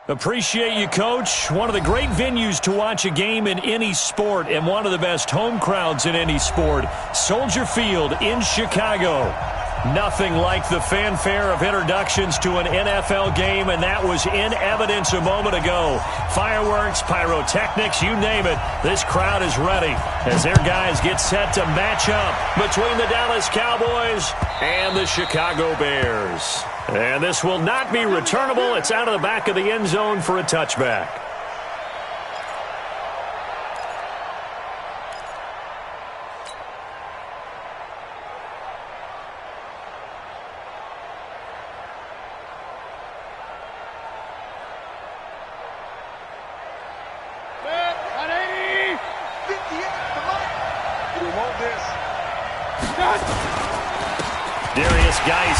Appreciate you, Coach. One of the great venues to watch a game in any sport and one of the best home crowds in any sport. Soldier Field in Chicago. Nothing like the fanfare of introductions to an NFL game, and that was in evidence a moment ago. Fireworks, pyrotechnics, you name it. This crowd is ready as their guys get set to match up between the Dallas Cowboys and the Chicago Bears. And this will not be returnable. It's out of the back of the end zone for a touchback.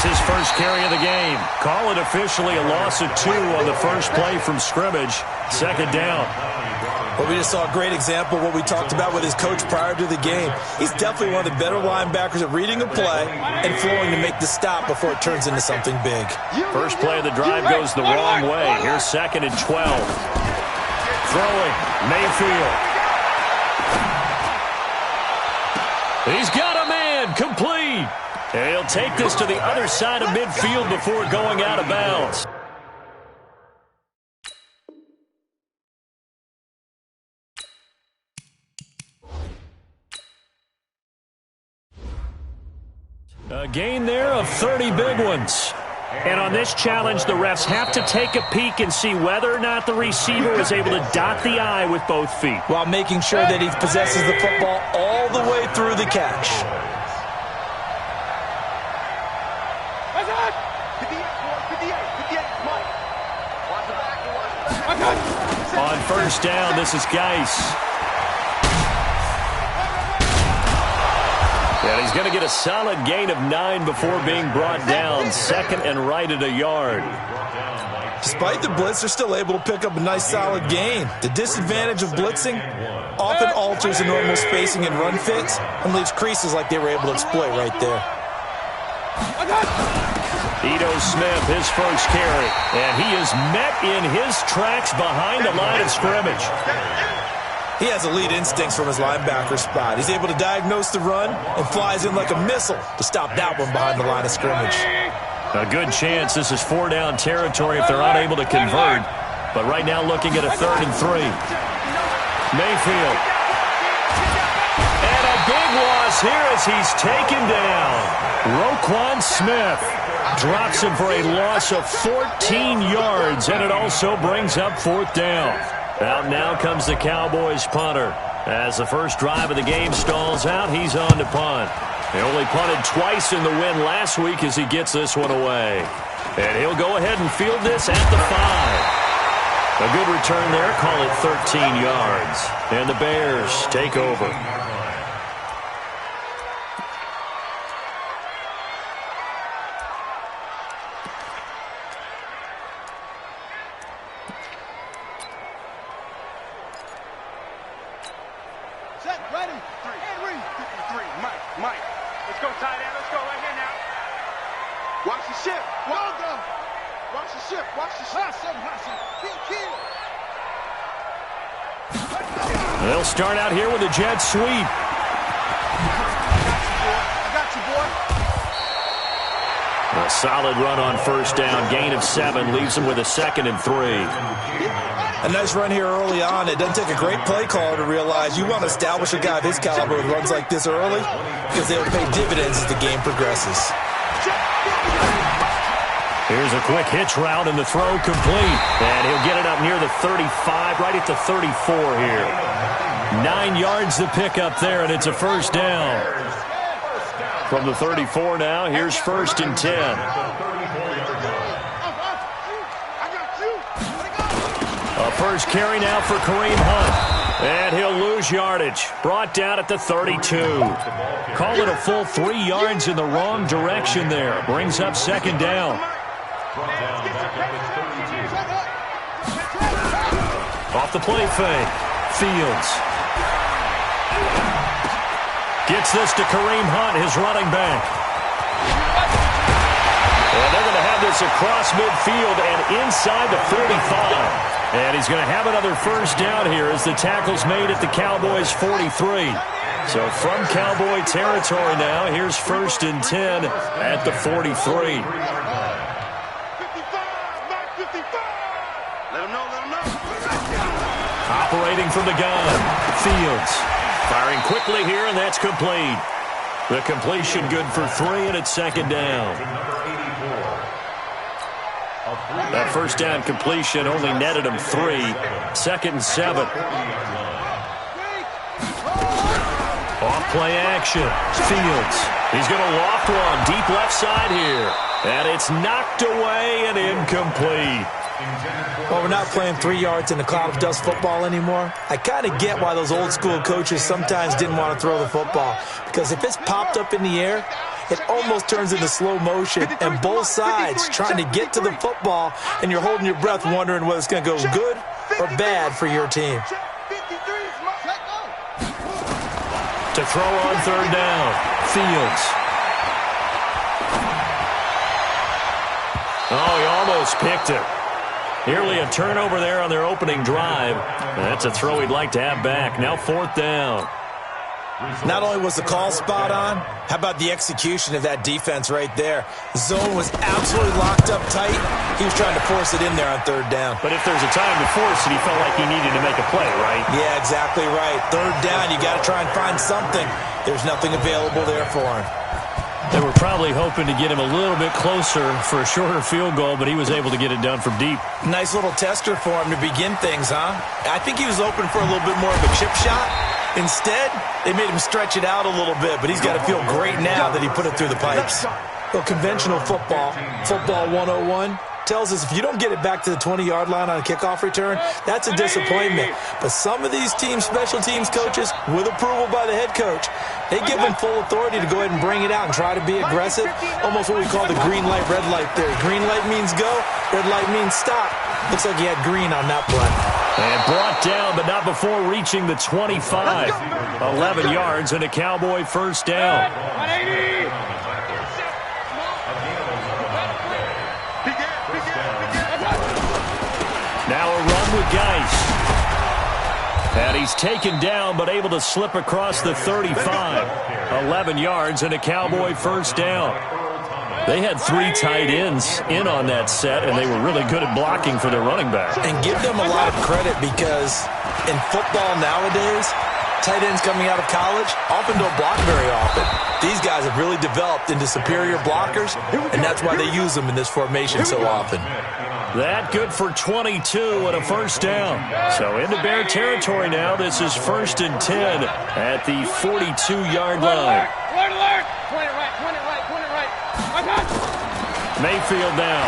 His first carry of the game. Call it officially a loss of 2 on the first play from scrimmage. Second down. Well, we just saw a great example of what we talked about with his coach prior to the game. He's definitely one of the better linebackers at reading a play and flowing to make the stop before it turns into something big. First play of the drive goes the wrong way. Here's 2nd and 12. Throwing, Mayfield. He's got a man, complete. And he'll take this to the other side of midfield before going out of bounds. A gain there of 30 big ones. And on this challenge, the refs have to take a peek and see whether or not the receiver is able to dot the I with both feet, while making sure that he possesses the football all the way through the catch. On first down, this is Geis. And he's going to get a solid gain of 9 before being brought down. 2nd and right at a yard. Despite the blitz, they're still able to pick up a nice solid gain. The disadvantage of blitzing often alters the normal spacing and run fits and leaves creases like they were able to exploit right there. Ito Smith, his first carry, and he is met in his tracks behind the line of scrimmage. He has elite instincts from his linebacker spot. He's able to diagnose the run and flies in like a missile to stop that one behind the line of scrimmage. A good chance this is 4-down territory if they're unable to convert. But right now looking at a 3rd and 3. Mayfield. And a big loss here as he's taken down. Roquan Smith drops him for a loss of 14 yards, and it also brings up 4th down. Out now comes the Cowboys punter. As the first drive of the game stalls out, he's on to punt. He only punted twice in the win last week as he gets this one away. And he'll go ahead and field this at the 5. A good return there, call it 13 yards. And the Bears take over. They'll start out here with a jet sweep. I got you, boy. A solid run on first down. Gain of 7 leaves them with a 2nd and 3. A nice run here early on. It doesn't take a great play caller to realize you want to establish a guy of his caliber who runs like this early because they'll pay dividends as the game progresses. Here's a quick hitch route and the throw complete. And he'll get it up near the 35, right at the 34 here. 9 yards to pick up there, and it's a first down. From the 34 now, here's 1st and 10. A first carry now for Kareem Hunt. And he'll lose yardage. Brought down at the 32. Call it a full 3 yards in the wrong direction there. Brings up 2nd down. Off the play fake. Fields. Gets this to Kareem Hunt, his running back. And they're going to have this this across midfield and inside the 45. And he's going to have another first down here as the tackle's made at the Cowboys' 43. So from Cowboy territory now, here's 1st and 10 at the 43. Operating from the gun, Fields. Firing quickly here, and that's complete. The completion good for 3, and it's 2nd down. That first down completion only netted him 3. 2nd and 7. Off play action. Fields. He's going to loft one deep left side here. And it's knocked away and incomplete. Well, we're not playing 3 yards in a cloud of dust football anymore. I kind of get why those old school coaches sometimes didn't want to throw the football. Because if it's popped up in the air, it almost turns into slow motion. And both sides trying to get to the football, and you're holding your breath wondering whether it's going to go good or bad for your team. To throw on 3rd down, Fields. Oh, he almost picked it. Nearly a turnover there on their opening drive. That's a throw he'd like to have back. Now 4th down. Not only was the call spot on, how about the execution of that defense right there? The zone was absolutely locked up tight. He was trying to force it in there on 3rd down. But if there's a time to force it, he felt like he needed to make a play, right? Yeah, exactly right. 3rd down, you got to try and find something. There's nothing available there for him. They were probably hoping to get him a little bit closer for a shorter field goal, but he was able to get it done from deep. Nice little tester for him to begin things, huh? I think he was open for a little bit more of a chip shot. Instead, they made him stretch it out a little bit, but he's got to feel great now that he put it through the pipes. Well, conventional football 101, tells us if you don't get it back to the 20-yard line on a kickoff return, that's a disappointment. But some of these special teams coaches, with approval by the head coach, they give them full authority to go ahead and bring it out and try to be aggressive. Almost what we call the green light, red light theory. Green light means go, red light means stop. Looks like he had green on that play. And brought down, but not before reaching the 25. 11 yards and a Cowboy 1st down. 180. Now a run with Geis. And he's taken down, but able to slip across the 35. 11 yards and a Cowboy 1st down. They had 3 tight ends in on that set, and they were really good at blocking for their running back. And give them a lot of credit because in football nowadays, tight ends coming out of college often don't block very often. These guys have really developed into superior blockers, and that's why they use them in this formation so often. That good for 22 and a 1st down. So into Bear territory now. This is 1st and 10 at the 42-yard line. Point alert! Point it right, point it right, point it right. Mayfield now.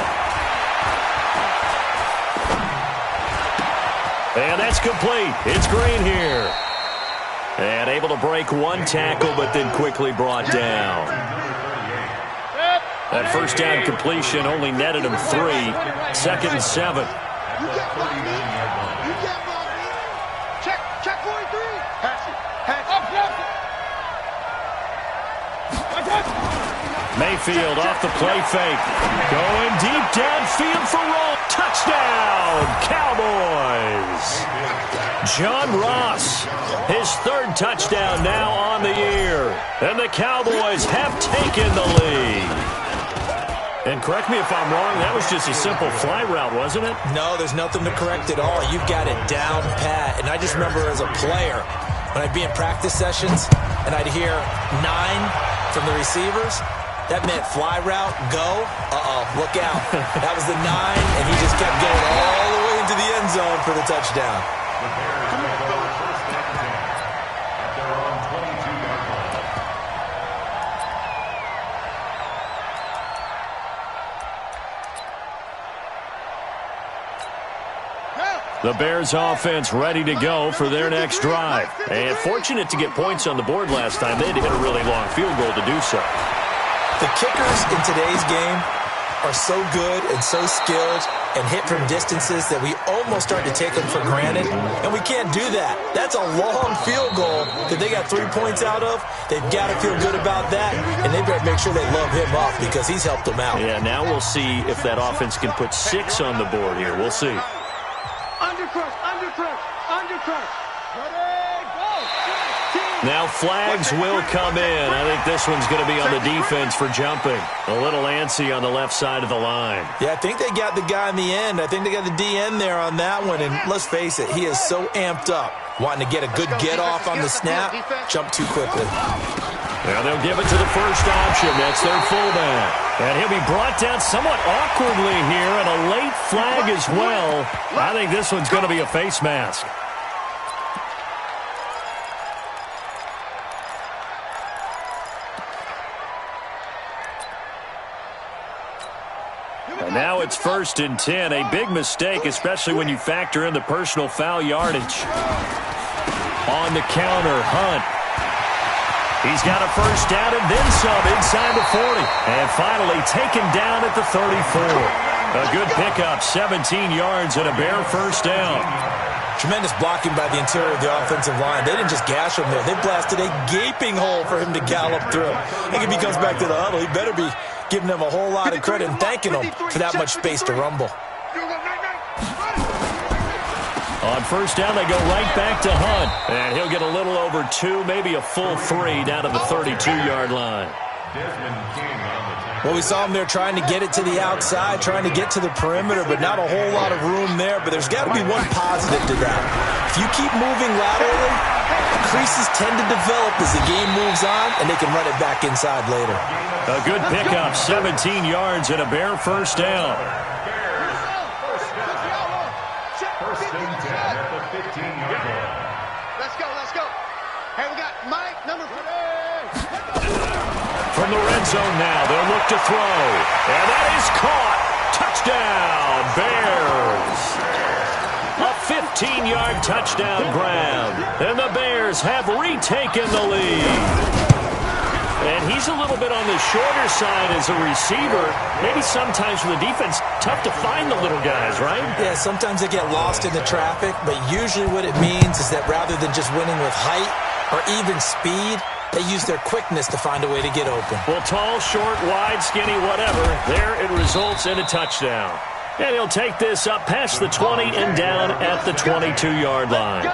And that's complete. It's Green here. And able to break 1 tackle, but then quickly brought down. That 1st down completion only netted him 3. 2nd and 7. Check 43. Pass it. Mayfield off the play fake. Going deep downfield for Roll. Touchdown, Cowboys. John Ross, his 3rd touchdown now on the year. And the Cowboys have taken the lead. And correct me if I'm wrong, that was just a simple fly route, wasn't it? No, there's nothing to correct at all. You've got it down pat. And I just remember as a player, when I'd be in practice sessions and I'd hear 9 from the receivers, that meant fly route, go, look out. That was the 9, and he just kept going all the way into the end zone for the touchdown. The Bears offense ready to go for their next drive. And fortunate to get points on the board last time. They had to hit a really long field goal to do so. The kickers in today's game are so good and so skilled and hit from distances that we almost start to take them for granted, and we can't do that. That's a long field goal that they got 3 points out of. They've got to feel good about that, and they better make sure they love him up because he's helped them out. Yeah, now we'll see if that offense can put 6 on the board here. We'll see. Under crush, under crush, under crush. Ready, go. Now flags will come in. I think this one's going to be on the defense for jumping. A little antsy on the left side of the line. Yeah, I think they got the guy in the end. I think they got the DN there on that one. And let's face it, he is so amped up, wanting to get a good get-off on the snap, jump too quickly. Now they'll give it to the first option. That's their fullback. And he'll be brought down somewhat awkwardly here, and a late flag as well. I think this one's going to be a face mask. And now it's 1st and 10. A big mistake, especially when you factor in the personal foul yardage. On the counter, Hunt. He's got a first down and then some inside the 40. And finally taken down at the 34. A good pickup, 17 yards and a bare first down. Tremendous blocking by the interior of the offensive line. They didn't just gash him there. They blasted a gaping hole for him to gallop through. I think if he comes back to the huddle, he better be giving them a whole lot of credit and thanking them for that much space to rumble. On first down, they go right back to Hunt. And he'll get a little over 2, maybe a full 3 down to the 32-yard line. Well, we saw him there trying to get it to the outside, trying to get to the perimeter, but not a whole lot of room there. But there's got to be one positive to that. If you keep moving laterally, creases tend to develop as the game moves on, and they can run it back inside later. A good pickup, 17 yards and a bare first down. First and 10 at the 15-yard line. Let's go, let's go. Hey, we got Mike, number 3. From the red zone now, they'll look to throw. And that is caught. Touchdown, Bears. A 15-yard touchdown grab. And the Bears have retaken the lead. And he's a little bit on the shorter side as a receiver. Maybe sometimes for the defense, tough to find the little guys, right? Yeah, sometimes they get lost in the traffic, but usually what it means is that rather than just winning with height or even speed, they use their quickness to find a way to get open. Well, tall, short, wide, skinny, whatever, there it results in a touchdown. And he'll take this up past the 20 and down at the 22-yard line.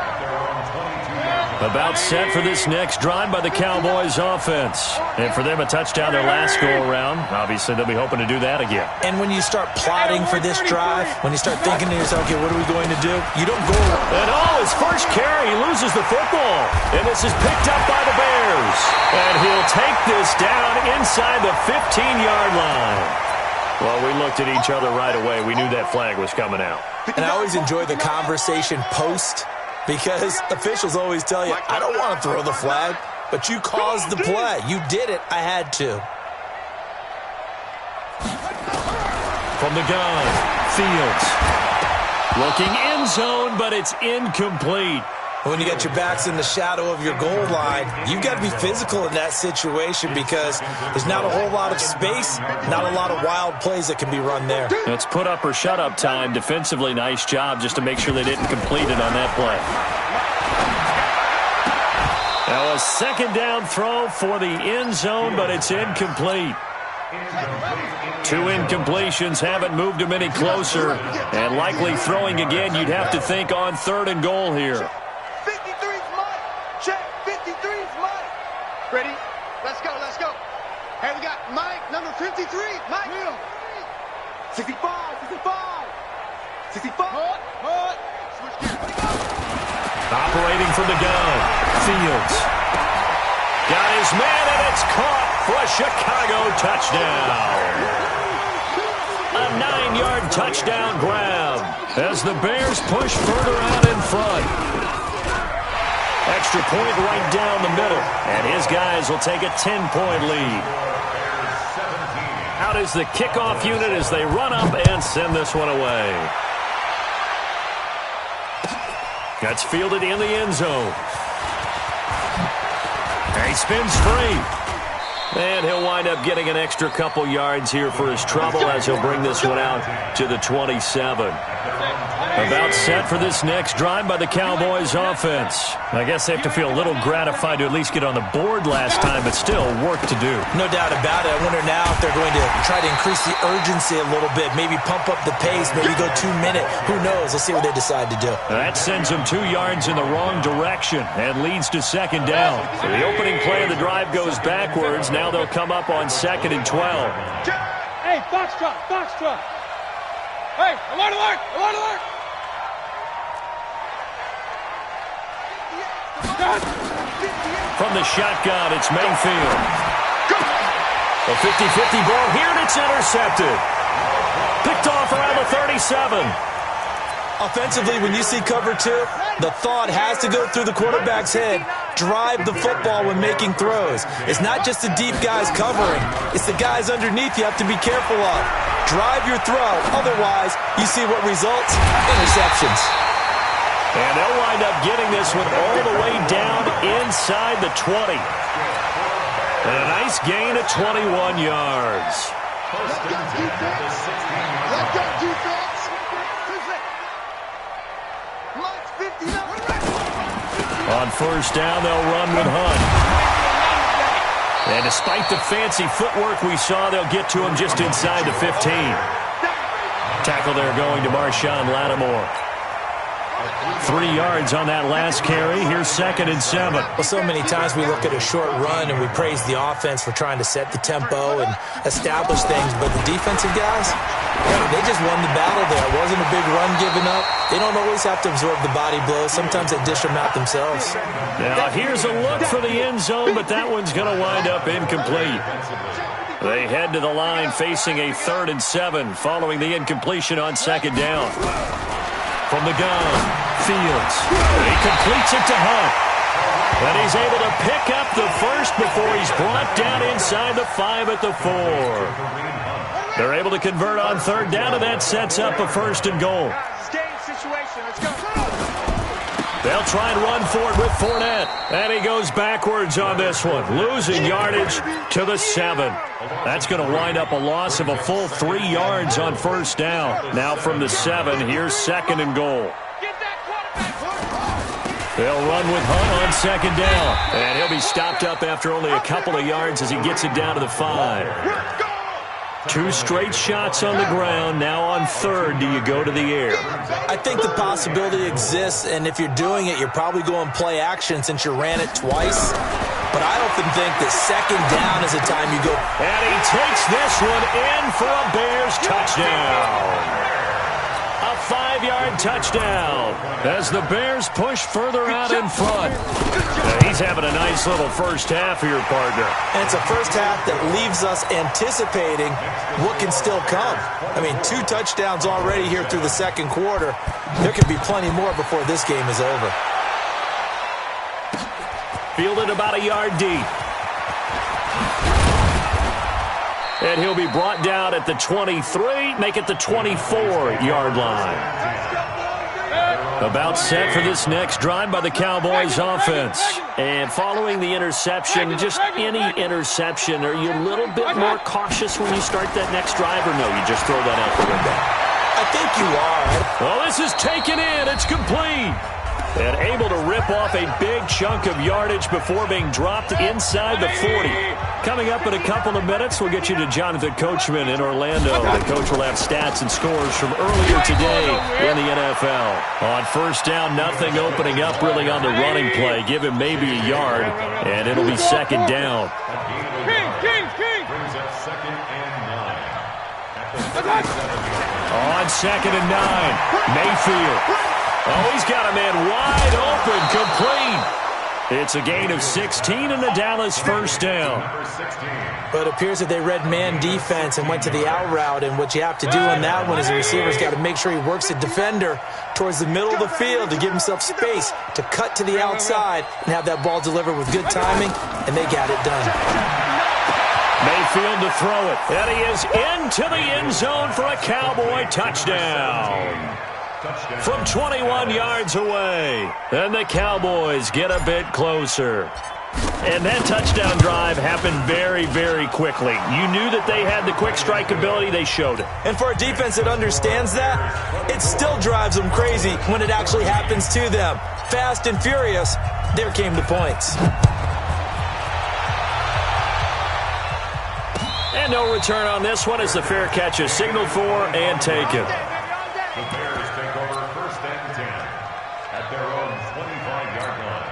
About set for this next drive by the Cowboys offense. And for them, a touchdown their last go-around. Obviously, they'll be hoping to do that again. And when you start plotting for this drive, when you start thinking to yourself, okay, what are we going to do? You don't go. And his first carry, he loses the football. And this is picked up by the Bears. And he'll take this down inside the 15-yard line. Well, we looked at each other right away. We knew that flag was coming out. And I always enjoy the conversation post, because officials always tell you, I don't want to throw the flag, but you caused the play. You did it. I had to. From the gun, Fields. Looking end zone, but it's incomplete. When you got your backs in the shadow of your goal line, you've got to be physical in that situation because there's not a whole lot of space, not a lot of wild plays that can be run there. It's put up or shut up time. Defensively, nice job just to make sure they didn't complete it on that play. Now a second down throw for the end zone, but it's incomplete. 2 incompletions haven't moved him any closer, and likely throwing again, you'd have to think on 3rd and goal here. 53's Mike. Check, 53's Mike. Ready? Let's go, let's go. Hey, we got Mike, number 53. Mike. 65, 65. 65. Hut. Switch gears. Operating from the gun, Fields. Got his man, and it's caught for a Chicago touchdown. A 9-yard touchdown grab as the Bears push further out in front. Extra point right down the middle, and his guys will take a 10-point lead. Out is the kickoff unit as they run up and send this one away. That's fielded in the end zone. And he spins free. And he'll wind up getting an extra couple yards here for his trouble as he'll bring this one out to the 27. About set for this next drive by the Cowboys offense. I guess they have to feel a little gratified to at least get on the board last time, but still work to do. No doubt about it. I wonder now if they're going to try to increase the urgency a little bit, maybe pump up the pace, maybe go 2-minute. Who knows? Let's see what they decide to do. That sends them 2 yards in the wrong direction and leads to second down. So the opening play of the drive goes backwards. Now they'll come up on 2nd and 12. Hey, Foxtrot, Foxtrot. Hey, alert, alert, alert, alert. From the shotgun, it's Mayfield. A 50-50 ball here, and it's intercepted. Picked off around the 37. Offensively, when you see cover 2, the thought has to go through the quarterback's head. Drive the football when making throws. It's not just the deep guys covering. It's the guys underneath you have to be careful of. Drive your throw. Otherwise, you see what results? Interceptions. And they'll wind up getting this one all the way down inside the 20. And a nice gain of 21 yards. Let's go, defense. Let's go, defense. On first down, they'll run with Hunt. And despite the fancy footwork we saw, they'll get to him just inside the 15. Tackle there going to Marshawn Lattimore. 3 yards on that last carry. Here's 2nd and 7. Well, so many times we look at a short run and we praise the offense for trying to set the tempo and establish things, but the defensive guys, they just won the battle there. It wasn't a big run given up. They don't always have to absorb the body blows. Sometimes they dish them out themselves. Now, here's a look for the end zone, but that one's going to wind up incomplete. They head to the line facing a 3rd and 7 following the incompletion on 2nd down. From the gun, Fields. He completes it to Hunt. And he's able to pick up the first before he's brought down inside the 5 at the 4. They're able to convert on 3rd down, and that sets up a 1st and goal. They'll try and run for it with Fournette. And he goes backwards on this one, losing yardage to the 7. That's going to wind up a loss of a full 3 yards on 1st down. Now from the 7, here's 2nd and goal. They'll run with Hunt on 2nd down. And he'll be stopped up after only a couple of yards as he gets it down to the 5. 2 straight shots on the ground. Now on 3rd, do you go to the air? I think the possibility exists, and if you're doing it, you're probably going play action since you ran it twice. But I often think that 2nd down is the time you go. And he takes this one in for a Bears touchdown. A 5-yard touchdown as the Bears push further out in front. He's having a nice little first half here, partner. And it's a first half that leaves us anticipating what can still come. I mean, 2 touchdowns already here through the 2nd quarter. There could be plenty more before this game is over. Fielded about a yard deep. And he'll be brought down at the 23, make it the 24-yard line. About set for this next drive by the Cowboys offense. And following the interception, just any interception, are you a little bit more cautious when you start that next drive, or no, you just throw that out the window? I think you are. Well, this is taken in. It's complete. And able to rip off a big chunk of yardage before being dropped inside the 40. Coming up in a couple of minutes, we'll get you to Jonathan Coachman in Orlando. The coach will have stats and scores from earlier today in the NFL. On first down, nothing opening up really on the running play. Give him maybe a yard, and it'll be 2nd down. On 2nd and 9, Mayfield. Oh, he's got a man wide open, complete. It's a gain of 16 and the Dallas first down. But it appears that they read man defense and went to the out route, and what you have to do on that one is the receiver's got to make sure he works the defender towards the middle of the field to give himself space to cut to the outside and have that ball delivered with good timing, and they got it done. Mayfield to throw it, and he is into the end zone for a Cowboy touchdown. From 21 yards away, and the Cowboys get a bit closer. And that touchdown drive happened very, very quickly. You knew that they had the quick strike ability. They showed it. And for a defense that understands that, it still drives them crazy when it actually happens to them. Fast and furious, there came the points. And no return on this one as the fair catch is signaled for and taken. The Bears take over first and 10 at their own 25-yard line.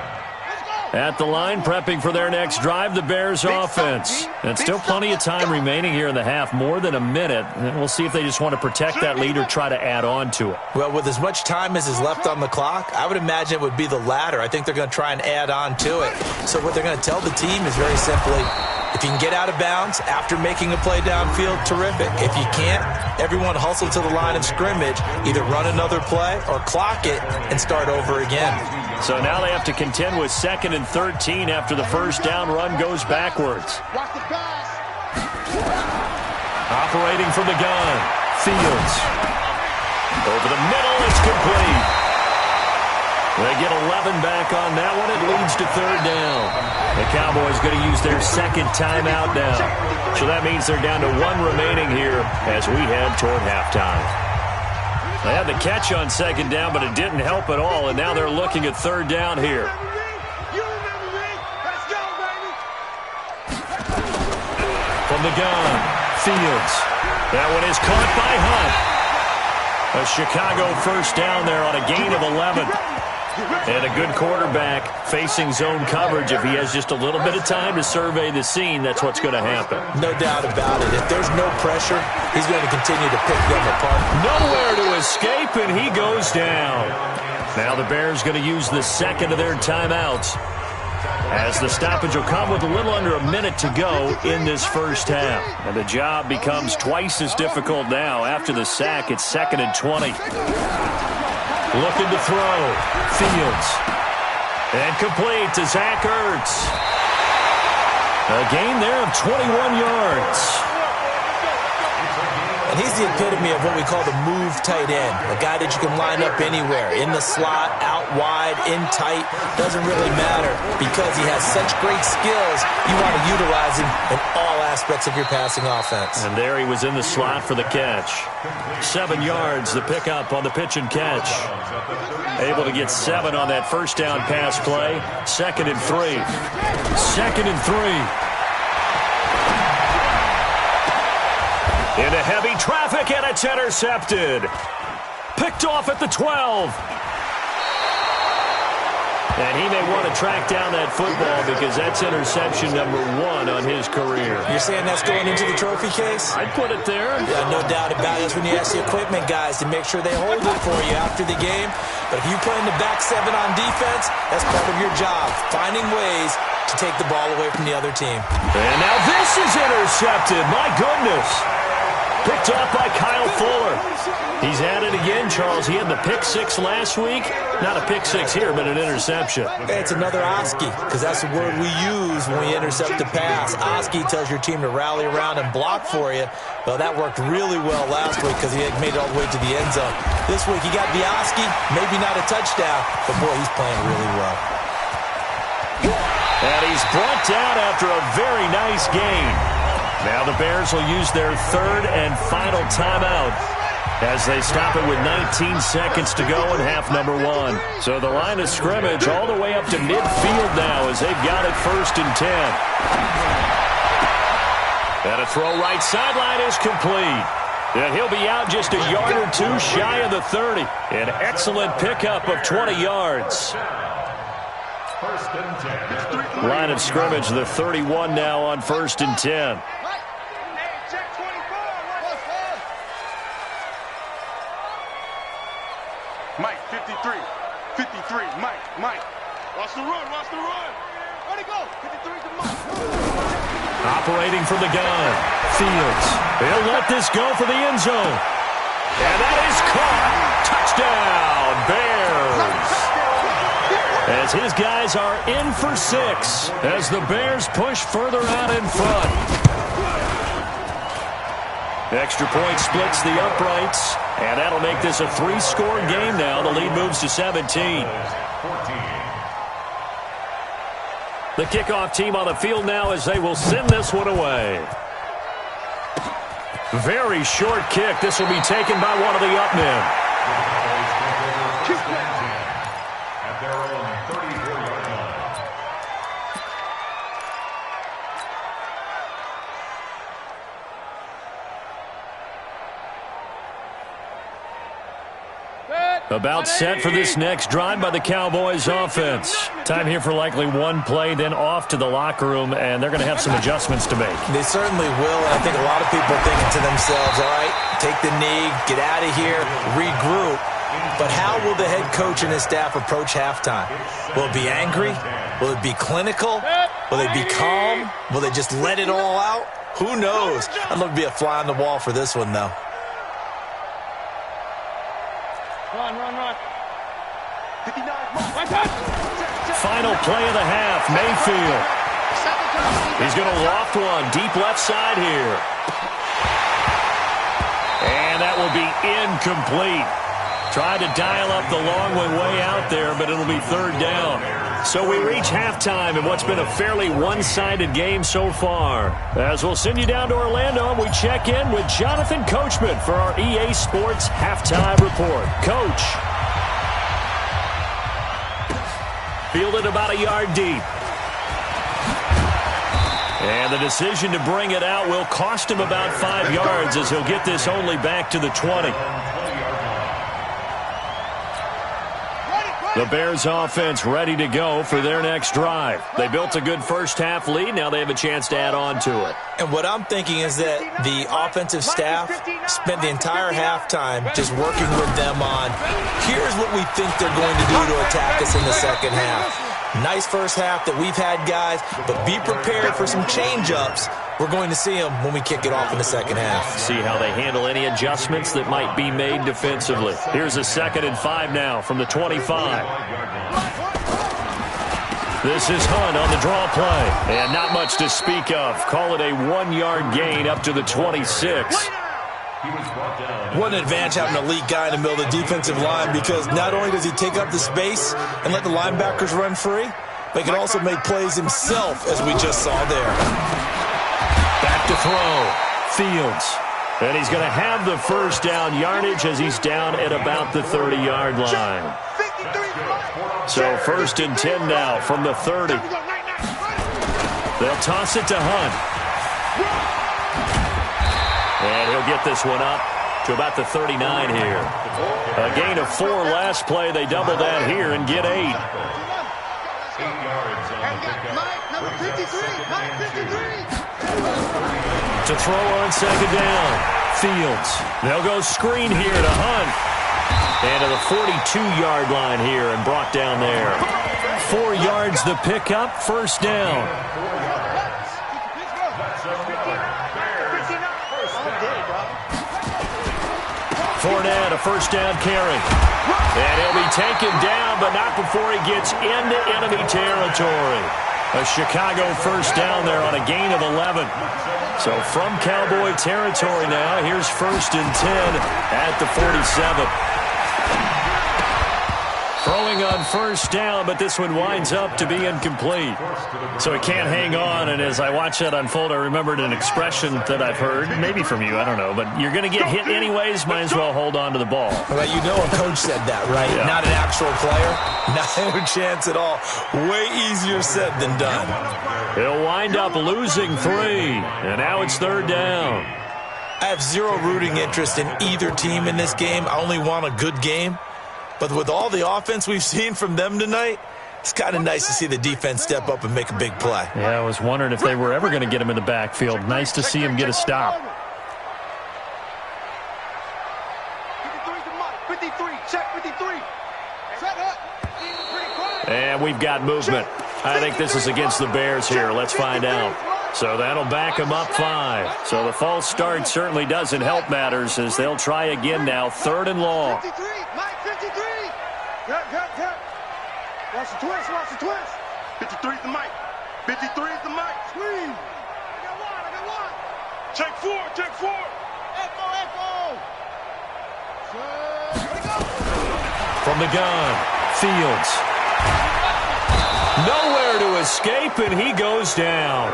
At the line, prepping for their next drive, the Bears offense. And still plenty of time remaining here in the half, more than a minute. And we'll see if they just want to protect that lead or try to add on to it. Well, with as much time as is left on the clock, I would imagine it would be the latter. I think they're going to try and add on to it. So what they're going to tell the team is very simply, if you can get out of bounds after making a play downfield, terrific. If you can't, everyone hustle to the line of scrimmage, either run another play or clock it and start over again. So now they have to contend with 2nd and 13 after the first down run goes backwards. Watch the pass. Operating from the gun, Fields. Over the middle, it's complete. They get 11 back on that one. It leads to 3rd down. The Cowboys going to use their second timeout now. So that means they're down to 1 remaining here as we head toward halftime. They had the catch on 2nd down, but it didn't help at all, and now they're looking at 3rd down here. You remember me? Let's go, baby. From the gun, Fields. That one is caught by Hunt. A Chicago first down there on a gain of 11. And a good quarterback facing zone coverage. If he has just a little bit of time to survey the scene, that's what's going to happen. No doubt about it. If there's no pressure, he's going to continue to pick them apart. Nowhere to escape, and he goes down. Now the Bears going to use the second of their timeouts, as the stoppage will come with a little under a minute to go in this first half. And the job becomes twice as difficult now. After the sack, it's 2nd and 20. Looking to throw. Fields. And complete to Zach Ertz. A gain there of 21 yards. And he's the epitome of what we call the move tight end. A guy that you can line up anywhere. In the slot, out wide, in tight. Doesn't really matter because he has such great skills. You want to utilize him in all aspects of your passing offense. And there he was in the slot for the catch. 7 yards, the pickup on the pitch and catch. Able to get 7 on that first down pass play. 2nd and 3. 2nd and 3. Into heavy traffic, and it's intercepted. Picked off at the 12. And he may want to track down that football because that's interception number 1 on his career. You're saying that's going into the trophy case? I'd put it there. Yeah, no doubt about it. That's when you ask the equipment guys to make sure they hold it for you after the game. But if you play in the back 7 on defense, that's part of your job, finding ways to take the ball away from the other team. And now this is intercepted. My goodness. Picked off by Kyle Fuller. He's at it again, Charles. He had the pick 6 last week. Not a pick 6 here, but an interception. It's another Oski, because that's the word we use when we intercept a pass. Oski tells your team to rally around and block for you. Well, that worked really well last week because he had made it all the way to the end zone. This week he got the Oski, maybe not a touchdown, but boy, he's playing really well. And he's brought down after a very nice gain. Now the Bears will use their 3rd and final timeout as they stop it with 19 seconds to go in half number 1. So the line of scrimmage all the way up to midfield now as they've got it 1st and 10. And a throw right sideline is complete. And he'll be out just a yard or 2 shy of the 30. An excellent pickup of 20 yards. Line of scrimmage, the 31 now on 1st and 10. Mike, 53. 53. Mike. Watch the run. Where'd he go? 53 to Mike. Operating from the gun. Fields. He'll let this go for the end zone. And that is caught. Touchdown, Bears. As his guys are in for 6 as the Bears push further out in front. Extra point splits the uprights, and that'll make this a 3-score game now. The lead moves to 17. The kickoff team on the field now as they will send this one away. Very short kick. This will be taken by one of the up men. At their own 34-yard line. About set for this next drive by the Cowboys offense. Time here for likely one play, then off to the locker room, and they're going to have some adjustments to make. They certainly will, and I think a lot of people are thinking to themselves, all right, take the knee, get out of here, regroup. But how will the head coach and his staff approach halftime? Will it be angry? Will it be clinical? Will they be calm? Will they just let it all out? Who knows? I'd love to be a fly on the wall for this one, though. Run. Final play of the half, Mayfield. He's going to loft one deep left side here. And that will be incomplete. Tried to dial up the long way out there, but it'll be third down. So we reach halftime in what's been a fairly one-sided game so far. As we'll send you down to Orlando, we check in with Jonathan Coachman for our EA Sports Halftime Report. Coach. Fielded about a yard deep. And the decision to bring it out will cost him about 5 yards as he'll get this only back to the 20. The Bears offense ready to go for their next drive. They built a good first-half lead. Now they have a chance to add on to it. And what I'm thinking is that the offensive staff spent the entire halftime just working with them on, here's what we think they're going to do to attack us in the second half. Nice first half that we've had, guys, but be prepared for some change-ups. We're going to see them when we kick it off in the second half. See how they handle any adjustments that might be made defensively. Here's a 2nd and 5 now from the 25. This is Hunt on the draw play. And not much to speak of. Call it a 1-yard gain up to the 26. What an advantage having an elite guy in the middle of the defensive line, because not only does he take up the space and let the linebackers run free, but he can also make plays himself, as we just saw there. Back to throw. Fields. And he's going to have the first down yardage as he's down at about the 30-yard line. So 1st and 10 now from the 30. They'll toss it to Hunt. And he'll get this one up to about the 39 here. A gain of 4 last play. They double that here and get 8. 8 yards on the pickup. Number 53. To throw on 2nd down. Fields. They'll go screen here to Hunt. And to the 42-yard line here and brought down there. 4 yards the pickup. 1st down. Fournette, a 1st down carry. And he'll be taken down, but not before he gets into enemy territory. A Chicago 1st down there on a gain of 11. So from Cowboy territory now, here's 1st and 10 at the 47. Throwing on 1st down, but this one winds up to be incomplete. So he can't hang on, and as I watch that unfold, I remembered an expression that I've heard, maybe from you, I don't know, but you're going to get hit anyways, might as well hold on to the ball. Well, you know a coach said that, right? Yeah. Not an actual player. Not a chance at all. Way easier said than done. He'll wind up losing 3, and now it's 3rd down. I have zero rooting interest in either team in this game. I only want a good game. But with all the offense we've seen from them tonight, it's kind of nice to see the defense step up and make a big play. Yeah, I was wondering if they were ever going to get him in the backfield. Nice to see him get a stop. 53, check 53. And we've got movement. I think this is against the Bears here. Let's find out. So that'll back them up 5. So the false start certainly doesn't help matters as they'll try again now. 3rd and long. 53, Mike, 53. Cut. Watch the twist. 53 is the mic. 53 is the mic. Squeeze. I got one. Check 4. Echo. From the gun, Fields. Nowhere to escape, and he goes down.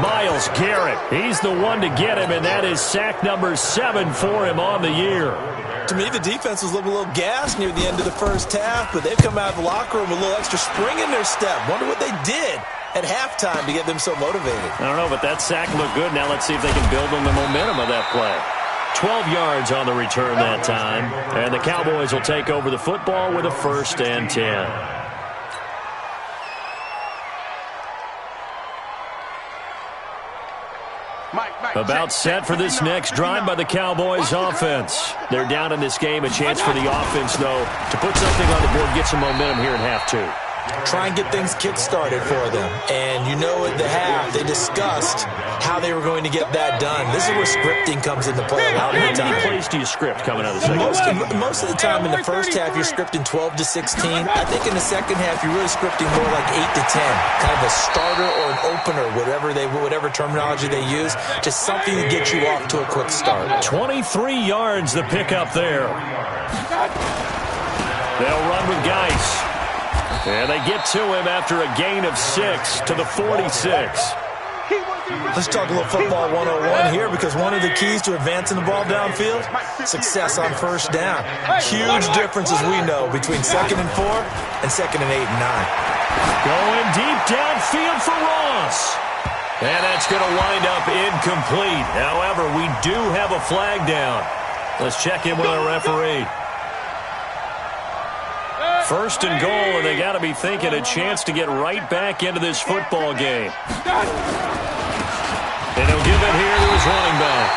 Myles Garrett, he's the one to get him, and that is sack number 7 for him on the year. To me, the defense was looking a little gassed near the end of the first half, but they've come out of the locker room with a little extra spring in their step. Wonder what they did at halftime to get them so motivated. I don't know, but that sack looked good. Now let's see if they can build on the momentum of that play. 12 yards on the return that time, and the Cowboys will take over the football with a 1st and 10. About set for this next drive by the Cowboys offense. They're down in this game. A chance for the offense, though, to put something on the board, get some momentum here in half 2. Try and get things kick-started for them. And you know at the half, they discussed how they were going to get that done. This is where scripting comes into play. How many plays do you script coming out of the second? Most of the time in the first half, you're scripting 12 to 16. I think in the second half, you're really scripting more like 8 to 10. Kind of a starter or an opener, whatever terminology they use. Just something to get you off to a quick start. 23 yards the pickup there. They'll run with Geis. And they get to him after a gain of 6 to the 46. Let's talk a little football 101 here, because one of the keys to advancing the ball downfield, success on first down. Huge difference, as we know, between 2nd and 4 and 2nd and 8 and 9. Going deep downfield for Ross. And that's going to wind up incomplete. However, we do have a flag down. Let's check in with our referee. 1st and goal, and they got to be thinking a chance to get right back into this football game. And he'll give it here to his running back.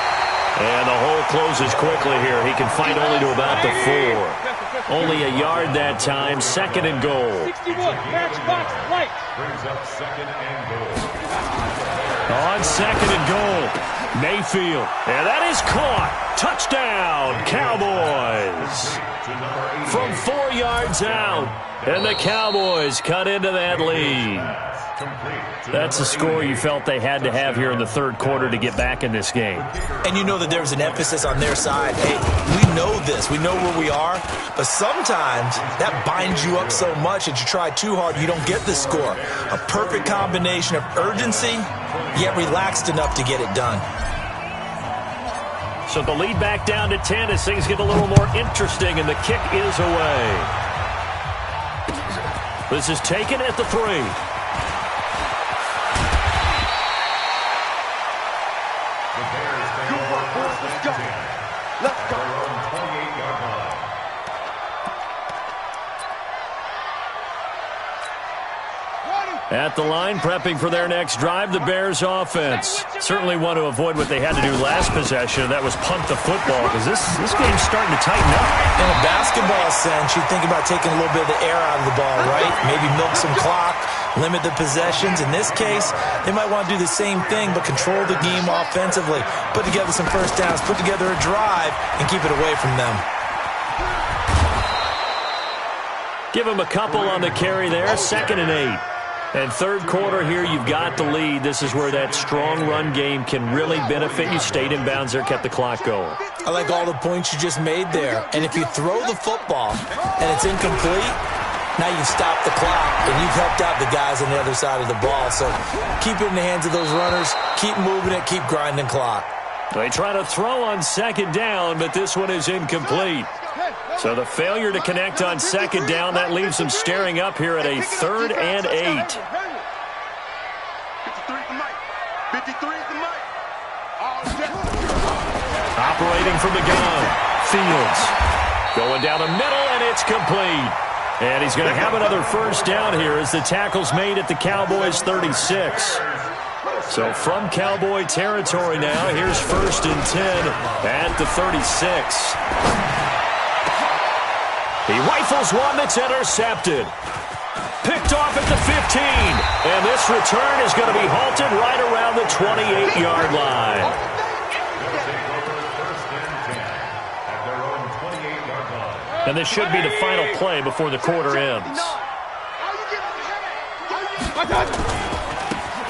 And the hole closes quickly here. He can fight only to about the 4. Only a yard that time. 2nd and goal. 61, matchbox light. Brings up 2nd and goal. On 2nd and goal, Mayfield. And that is caught. Touchdown, Cowboys. From 4 yards out. And the Cowboys cut into that lead. That's a score you felt they had to have here in the 3rd quarter to get back in this game. And you know that there was an emphasis on their side. Hey, we know this. We know where we are. But sometimes that binds you up so much that you try too hard, you don't get the score. A perfect combination of urgency, yet relaxed enough to get it done. So the lead back down to 10 as things get a little more interesting, and the kick is away. This is taken at the 3. Let's go. At the line, prepping for their next drive, the Bears offense. Certainly want to avoid what they had to do last possession, and that was punt the football, because this game's starting to tighten up. In a basketball sense, you think about taking a little bit of the air out of the ball, right? Maybe milk some clock, limit the possessions. In this case, they might want to do the same thing, but control the game offensively. Put together some first downs, put together a drive, and keep it away from them. Give them a couple on the carry there, 2nd and 8. And 3rd quarter here, you've got the lead. This is where that strong run game can really benefit you. Stayed in bounds there, kept the clock going. I like all the points you just made there. And if you throw the football and it's incomplete, now you've stopped the clock and you've helped out the guys on the other side of the ball. So keep it in the hands of those runners. Keep moving it. Keep grinding clock. They try to throw on 2nd down, but this one is incomplete. So the failure to connect on 2nd down, that leaves them staring up here at a 3rd and 8. 53 for Mike. 53 for Mike. Operating from the gun, Fields. Going down the middle, and it's complete. And he's going to have another first down here as the tackle's made at the Cowboys 36. So from Cowboy territory now, here's 1st and 10 at the 36. He rifles one that's intercepted. Picked off at the 15. And this return is going to be halted right around the 28-yard line. And this should be the final play before the quarter ends.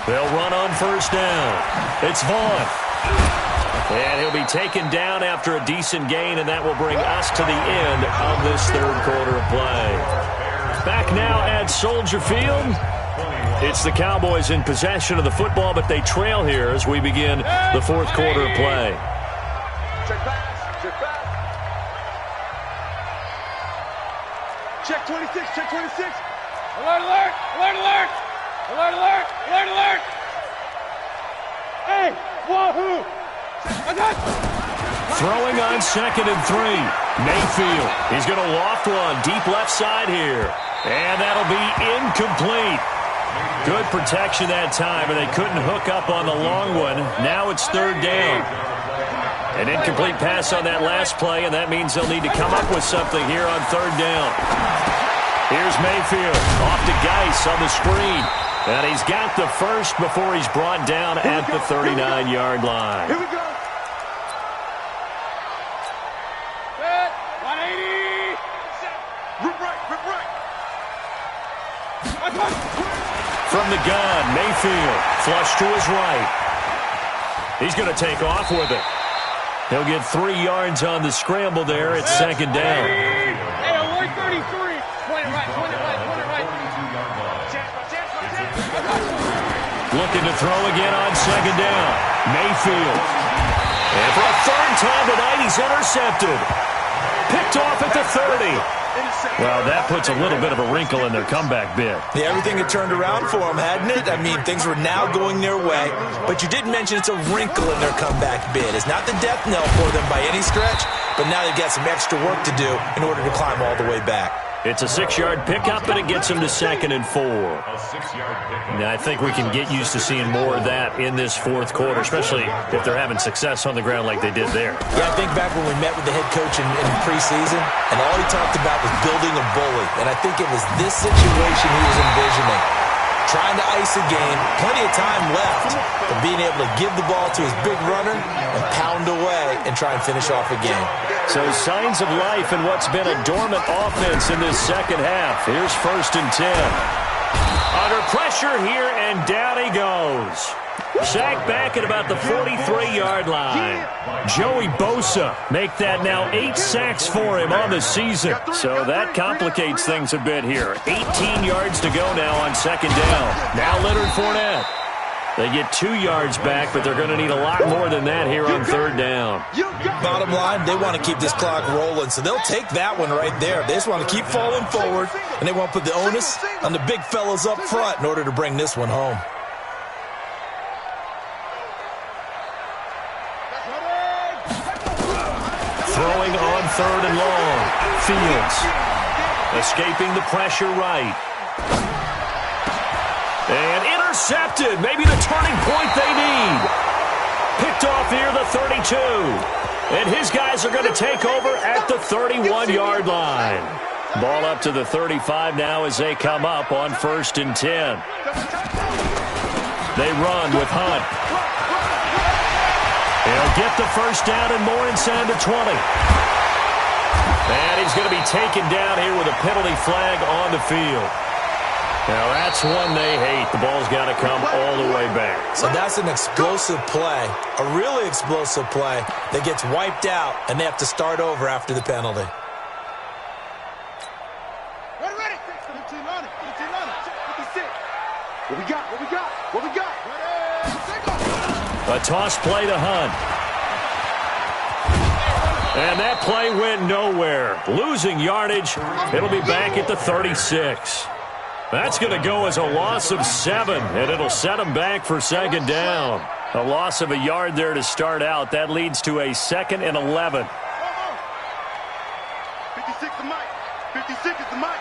They'll run on first down. It's Vaughn. And he'll be taken down after a decent gain, and that will bring us to the end of this 3rd quarter of play. Back now at Soldier Field. It's the Cowboys in possession of the football, but they trail here as we begin the fourth quarter of play. Check pass. Check pass. Check 26. Check 26. Alert, alert. Alert, alert. Alert, alert. Alert, alert. Hey, wahoo. Throwing on 2nd and 3. Mayfield. He's going to loft one deep left side here. And that'll be incomplete. Good protection that time, and they couldn't hook up on the long one. Now it's 3rd down. An incomplete pass on that last play, and that means they'll need to come up with something here on 3rd down. Here's Mayfield. Off to Geis on the screen. And he's got the first before he's brought down at the 39-yard line. Here we go. Set. 180. Rip right. Rip right. From the gun, Mayfield. Flush to his right. He's going to take off with it. He'll get 3 yards on the scramble there at 2nd down. Hey, alert 33. Point it right, point it right, point it right. Looking to throw again on 2nd down. Mayfield. And for a 3rd time tonight, he's intercepted. Picked off at the 30. Well, that puts a little bit of a wrinkle in their comeback bid. Yeah, everything had turned around for them, hadn't it? I mean, things were now going their way. But you did mention it's a wrinkle in their comeback bid. It's not the death knell for them by any stretch, but now they've got some extra work to do in order to climb all the way back. It's a 6-yard pickup, and it gets them to 2nd and 4. Now, I think we can get used to seeing more of that in this fourth quarter, especially if they're having success on the ground like they did there. Yeah, I think back when we met with the head coach in preseason, and all he talked about was building a bully. And I think it was this situation he was envisioning. Trying to ice a game, plenty of time left, but being able to give the ball to his big runner and pound away and try and finish off a game. So signs of life in what's been a dormant offense in this second half. Here's 1st and 10. Under pressure here, and down he goes. Sacked back at about the 43-yard line. Joey Bosa make that now 8 sacks for him on the season. So that complicates things a bit here. 18 yards to go now on 2nd down. Now Leonard Fournette. They get 2 yards back, but they're going to need a lot more than that here on 3rd down. Bottom line, they want to keep this clock rolling, so they'll take that one right there. They just want to keep falling forward, and they want to put the onus on the big fellas up front in order to bring this one home. Throwing on 3rd and long. Fields. Escaping the pressure right. And intercepted. Maybe the turning point they need. Picked off here, the 32. And his guys are going to take over at the 31-yard line. Ball up to the 35 now as they come up on 1st and 10. They run with Hunt. He'll get the first down and more inside the 20. And he's going to be taken down here with a penalty flag on the field. Now that's one they hate. The ball's got to come all the way back. So that's an explosive play, a really explosive play that gets wiped out, and they have to start over after the penalty. Ready. 15 on it. 56. What we got? What we got? What we got? A toss play to Hunt. And that play went nowhere. Losing yardage. It'll be back at the 36. That's going to go as a loss of 7, and it'll set them back for 2nd down. A loss of a yard there to start out. That leads to a 2nd and 11. 56 the mic. 56 is the mic.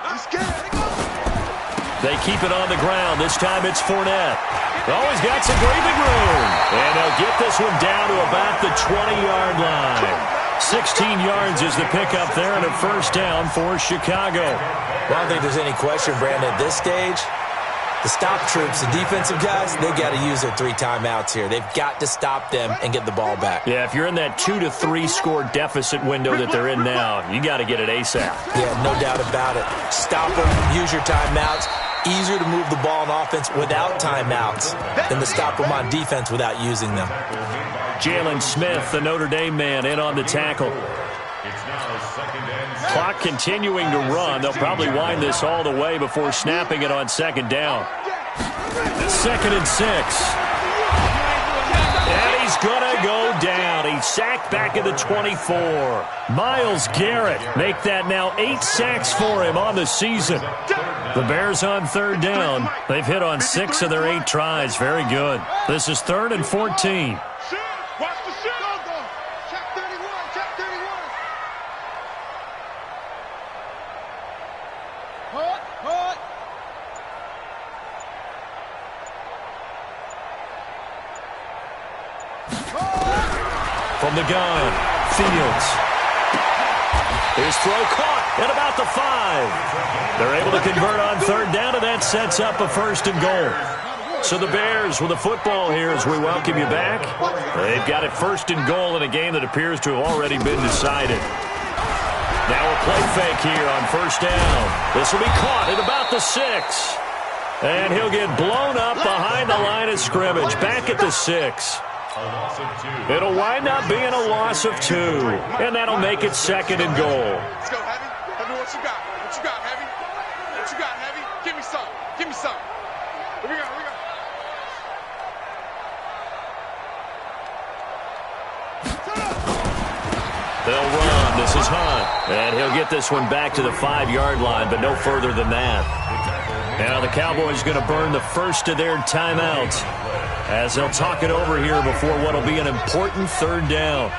I'm scared. They keep it on the ground. This time it's Fournette. Always got some breathing room. And they'll get this one down to about the 20-yard line. 16 yards is the pickup there, and a 1st down for Chicago. Well, I don't think there's any question, Brandon, at this stage, the stop troops, the defensive guys, they got to use their 3 timeouts here. They've got to stop them and get the ball back. Yeah, if you're in that 2 to 3 score deficit window that they're in now, you got to get it ASAP. Yeah, no doubt about it. Stop them, use your timeouts. Easier to move the ball on offense without timeouts than to stop them on defense without using them. Jalen Smith, the Notre Dame man, in on the tackle. It's now second and 6. Clock continuing to run. They'll probably wind this all the way before snapping it on second down. 2nd and 6. And he's going to go down. He's sacked back at the 24. Myles Garrett make that now 8 sacks for him on the season. The Bears on 3rd down. They've hit on 6 of their 8 tries. Very good. This is 3rd and 14. Watch the shit. Go. Check 31. Check 31. Put. From the gun, Fields. His throw caught at about the 5. They're able to convert on 3rd down, and that sets up a 1st and goal. So the Bears with the football here as we welcome you back. They've got it 1st and goal in a game that appears to have already been decided. Now a play fake here on 1st down. This will be caught at about the 6. And he'll get blown up behind the line of scrimmage, back at the 6. It'll wind up being a loss of 2, and that'll make it 2nd and goal. Let's go, Heavy. Heavy, what you got? What you got, Heavy? What you got, Heavy? Give me some. Give me some. Here we go. They'll run. This is Hunt. And he'll get this one back to the 5-yard line, but no further than that. Now the Cowboys going to burn the first of their timeouts as they'll talk it over here before what will be an important 3rd down.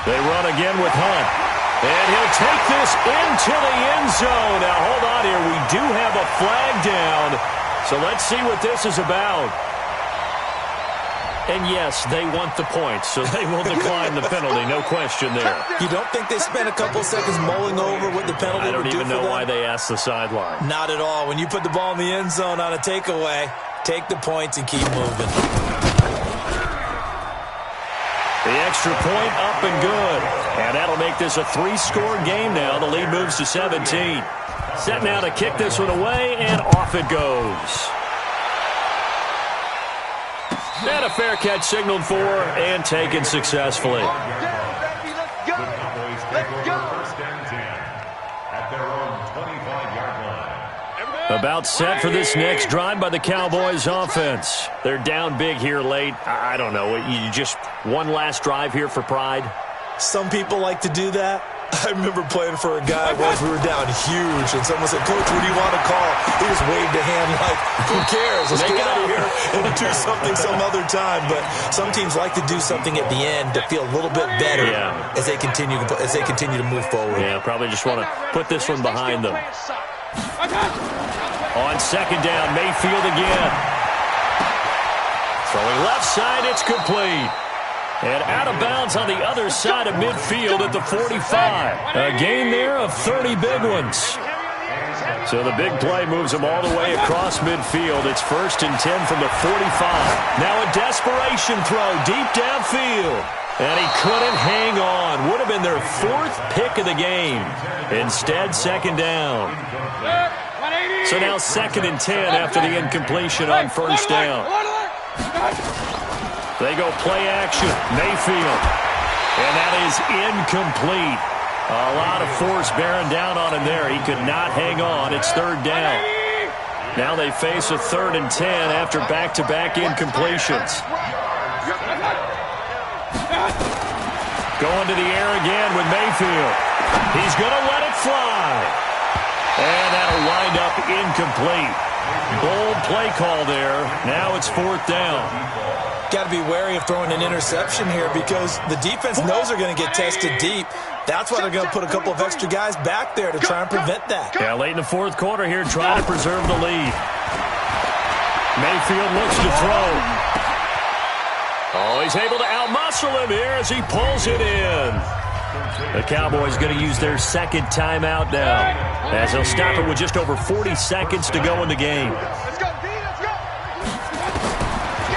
They run again with Hunt. And he'll take this into the end zone. Now hold on here. We do have a flag down. So let's see what this is about. And yes, they want the points, so they will decline the penalty. No question there. You don't think they spent a couple seconds mulling over what the penalty would do for them? I don't even know why they asked the sideline. Not at all. When you put the ball in the end zone on a takeaway, take the points and keep moving. The extra point up and good. And that'll make this a 3-score game now. The lead moves to 17. Set now to kick this one away, and off it goes. And a fair catch signaled for and taken successfully. About set for this next drive by the Cowboys offense. They're down big here late. I don't know. You just one last drive here for pride? Some people like to do that. I remember playing for a guy once. We were down huge, and someone said, "Coach, what do you want to call?" He just waved a hand like, "Who cares? Let's get out of here and do something some other time." But some teams like to do something at the end to feel a little bit better as they continue to move forward. Yeah, probably just want to put this one behind them. On 2nd down, Mayfield again. Throwing left side, it's complete. And out of bounds on the other side of midfield at the 45. A gain there of 30 big ones. So the big play moves them all the way across midfield. It's 1st and 10 from the 45. Now a desperation throw deep downfield. And he couldn't hang on. Would have been their 4th pick of the game. Instead, 2nd down. So now 2nd and 10 after the incompletion on 1st down. They go play action. Mayfield. And that is incomplete. A lot of force bearing down on him there. He could not hang on. It's 3rd down. Now they face a 3rd and 10 after back-to-back incompletions. Going to the air again with Mayfield. He's going to let it fly. And that'll wind up incomplete. Bold play call there. Now it's 4th down. Got to be wary of throwing an interception here because the defense knows they're going to get tested deep. That's why they're going to put a couple of extra guys back there to try and prevent that. Yeah, late in the 4th quarter here, trying to preserve the lead. Mayfield looks to throw. Oh, he's able to outmuscle him here as he pulls it in. The Cowboys going to use their 2nd timeout now as they'll stop it with just over 40 seconds to go in the game. Let's go, D, let's go.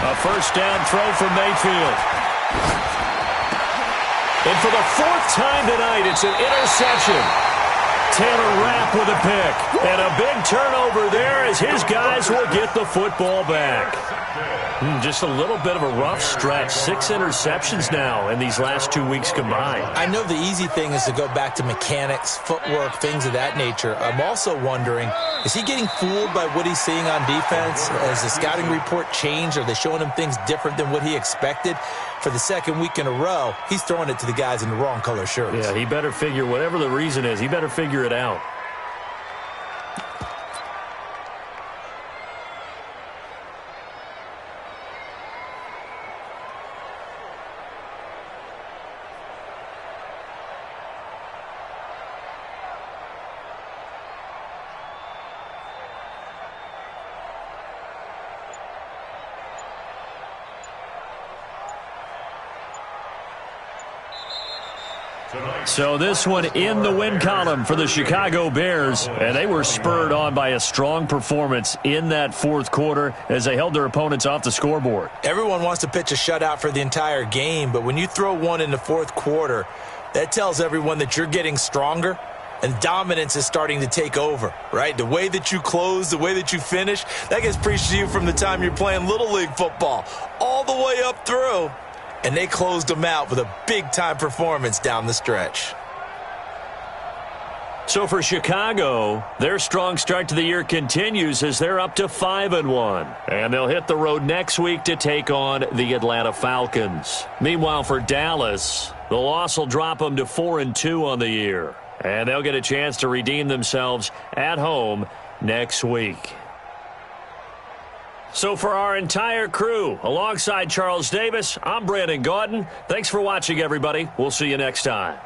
A 1st down throw from Mayfield. And for the 4th time tonight, it's an interception. Taylor Rapp with a pick. And a big turnover there as his guys will get the football back. Just a little bit of a rough stretch. 6 interceptions now in these last 2 weeks combined. I know the easy thing is to go back to mechanics, footwork, things of that nature. I'm also wondering, is he getting fooled by what he's seeing on defense? Has the scouting report changed? Are they showing him things different than what he expected? For the second week in a row, he's throwing it to the guys in the wrong color shirts. Yeah, he better figure, whatever the reason is, he better figure it out. So this one in the win column for the Chicago Bears, and they were spurred on by a strong performance in that fourth quarter as they held their opponents off the scoreboard. Everyone wants to pitch a shutout for the entire game, but when you throw one in the fourth quarter, that tells everyone that you're getting stronger and dominance is starting to take over, right? The way that you close, the way that you finish, that gets preached to you from the time you're playing Little League football all the way up through. And they closed them out with a big-time performance down the stretch. So for Chicago, their strong start to the year continues as they're up to 5-1. And they'll hit the road next week to take on the Atlanta Falcons. Meanwhile, for Dallas, the loss will drop them to 4-2 on the year. And they'll get a chance to redeem themselves at home next week. So for our entire crew, alongside Charles Davis, I'm Brandon Gaudin. Thanks for watching, everybody. We'll see you next time.